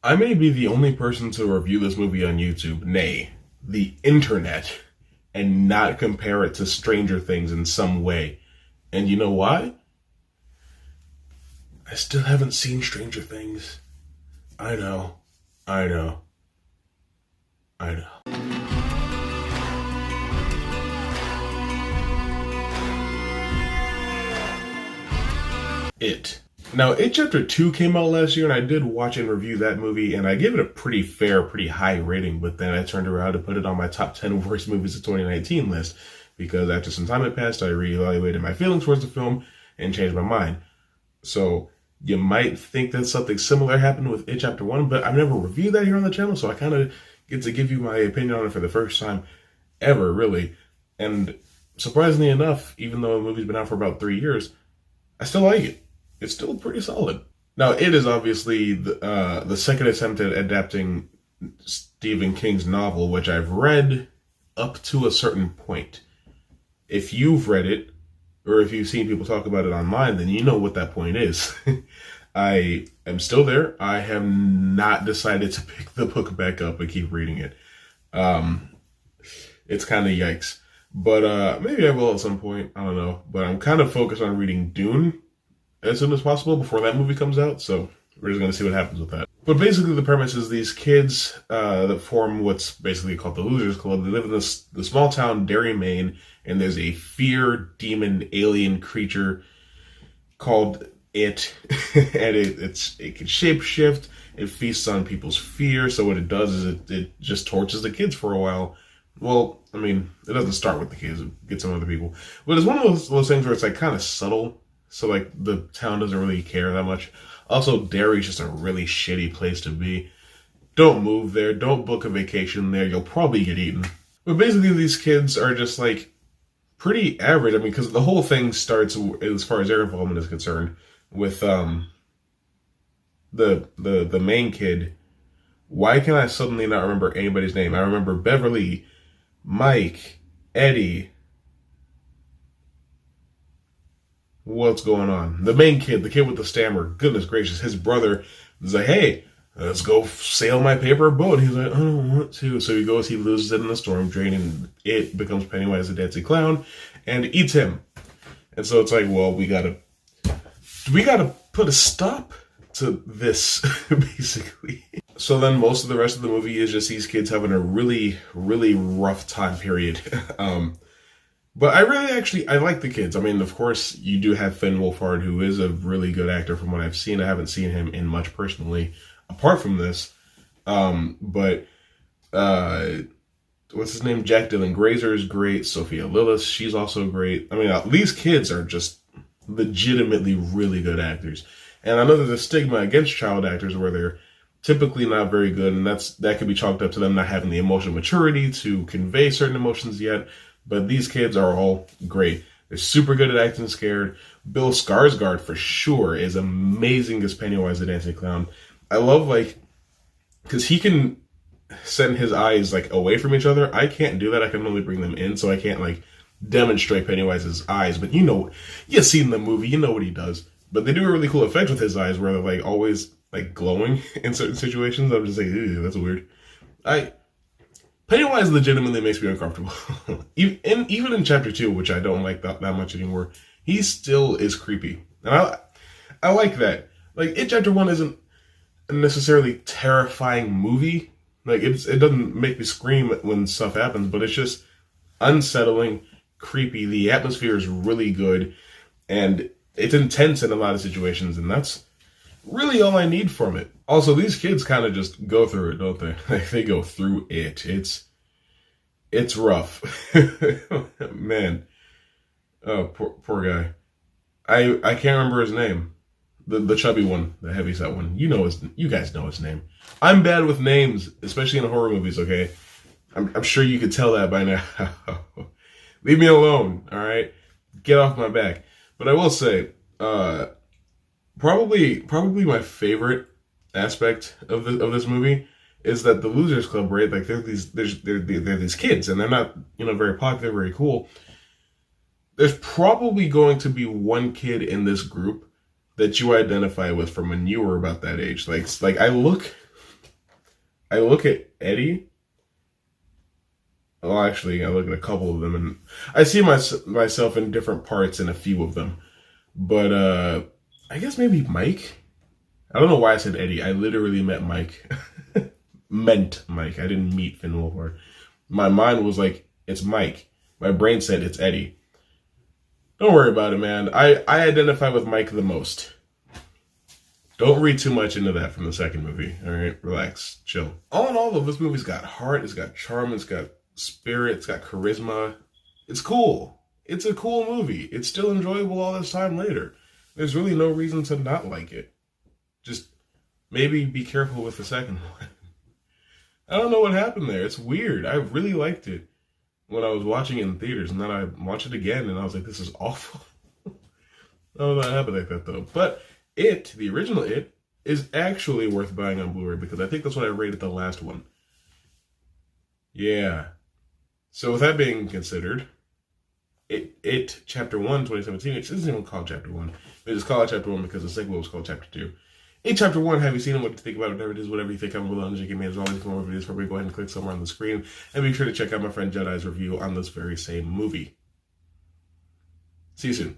I may be the only person to review this movie on YouTube, nay, the internet, and not compare it to Stranger Things in some way. And you know why? I still haven't seen Stranger Things. I know. I know. I know. It. Now, It Chapter 2 came out last year, and I did watch and review that movie, and I gave it a pretty fair, pretty high rating, but then I turned around to put it on my top 10 worst movies of 2019 list, because after some time had passed, I reevaluated my feelings towards the film and changed my mind. So, you might think that something similar happened with It Chapter 1, but I've never reviewed that here on the channel, so I kind of get to give you my opinion on it for the first time ever, really. And surprisingly enough, even though the movie's been out for about 3 years, I still like it. It's still pretty solid. Now, it is obviously the second attempt at adapting Stephen King's novel, which I've read up to a certain point. If you've read it, or if you've seen people talk about it online, then you know what that point is. I am still there. I have not decided to pick the book back up and keep reading it. It's kind of yikes. But maybe I will at some point. I don't know. But I'm kind of focused on reading Dune as soon as possible before that movie comes out, so we're just going to see what happens with that. But basically the premise is these kids that form what's basically called the Losers Club. They live in the small town Derry, Maine, and there's a fear demon alien creature called It, and it can shapeshift. It feasts on people's fear, so what it does is it just tortures the kids for a while. Well, I mean, it doesn't start with the kids, it gets some other people. But it's one of those things where it's like kind of subtle. So, like, the town doesn't really care that much. Also, Derry's just a really shitty place to be. Don't move there. Don't book a vacation there. You'll probably get eaten. But basically, these kids are just, like, pretty average. I mean, because the whole thing starts, as far as their involvement is concerned, with the main kid. Why can I suddenly not remember anybody's name? I remember Beverly, Mike, Eddie. What's going on? The main kid, the kid with the stammer, goodness gracious, his brother is like, hey, let's go sail my paper boat. He's like, I don't want to. So he goes, he loses it in the storm drain, and it becomes Pennywise the Dancing Clown and eats him. And so it's like, well, we gotta put a stop to this, basically. So then most of the rest of the movie is just these kids having a really, really rough time period. But I like the kids. I mean, of course, you do have Finn Wolfhard, who is a really good actor from what I've seen. I haven't seen him in much personally, apart from this. But what's his name? Jack Dylan Grazer is great. Sophia Lillis, she's also great. I mean, these kids are just legitimately really good actors. And I know there's a stigma against child actors where they're typically not very good, and that could be chalked up to them not having the emotional maturity to convey certain emotions yet. But these kids are all great. They're super good at acting scared. Bill Skarsgård, for sure, is amazing as Pennywise the Dancing Clown. I love, like, because he can send his eyes, like, away from each other. I can't do that. I can only bring them in, so I can't, like, demonstrate Pennywise's eyes. But you've seen the movie, you know what he does. But they do a really cool effect with his eyes where they're, like, always, like, glowing in certain situations. I'm just like, ew, that's weird. Pennywise legitimately makes me uncomfortable. Even in Chapter 2, which I don't like that much anymore, he still is creepy. And I like that. Like, It Chapter 1 isn't a necessarily terrifying movie. Like, it doesn't make me scream when stuff happens, but it's just unsettling, creepy. The atmosphere is really good, and it's intense in a lot of situations, and that's really all I need from it. Also, these kids kind of just go through it, don't they? Like, they go through it. It's rough. Man. Oh, poor guy. I can't remember his name. The chubby one, the heavyset one. You guys know his name. I'm bad with names, especially in horror movies, okay? I'm sure you could tell that by now. Leave me alone, alright? Get off my back. But I will say, probably my favorite aspect of this movie is that the Losers Club, right? Like, they're these kids, and they're not, very popular, very cool. There's probably going to be one kid in this group that you identify with from when you were about that age. Like I look I look at Eddie. Well, actually, I look at a couple of them, and I see myself in different parts in a few of them. But I guess maybe Mike. I don't know why I said Eddie. I literally met Mike. Meant Mike. I didn't meet Finn Wolfhard. My mind was like, it's Mike. My brain said it's Eddie. Don't worry about it, man. I identify with Mike the most. Don't read too much into that from the second movie. All right, relax, chill. All in all, this movie's got heart, it's got charm, it's got spirit, it's got charisma. It's cool. It's a cool movie. It's still enjoyable all this time later. There's really no reason to not like it. Just maybe be careful with the second one. I don't know what happened there. It's weird. I really liked it when I was watching it in theaters, and then I watched it again, and I was like, this is awful. I don't know what happened like that, though. But the original It, is actually worth buying on Blu-ray, because I think that's what I rated the last one. Yeah. So with that being considered, It Chapter 1, 2017, it isn't even called Chapter 1. They just call it Chapter 1 because the sequel was called Chapter 2. It Chapter 1, have you seen it? What do you think about it? Whatever it is, whatever you think, I'm below and Jake Man. As always, for more videos, probably go ahead and click somewhere on the screen. And be sure to check out my friend Jedi's review on this very same movie. See you soon.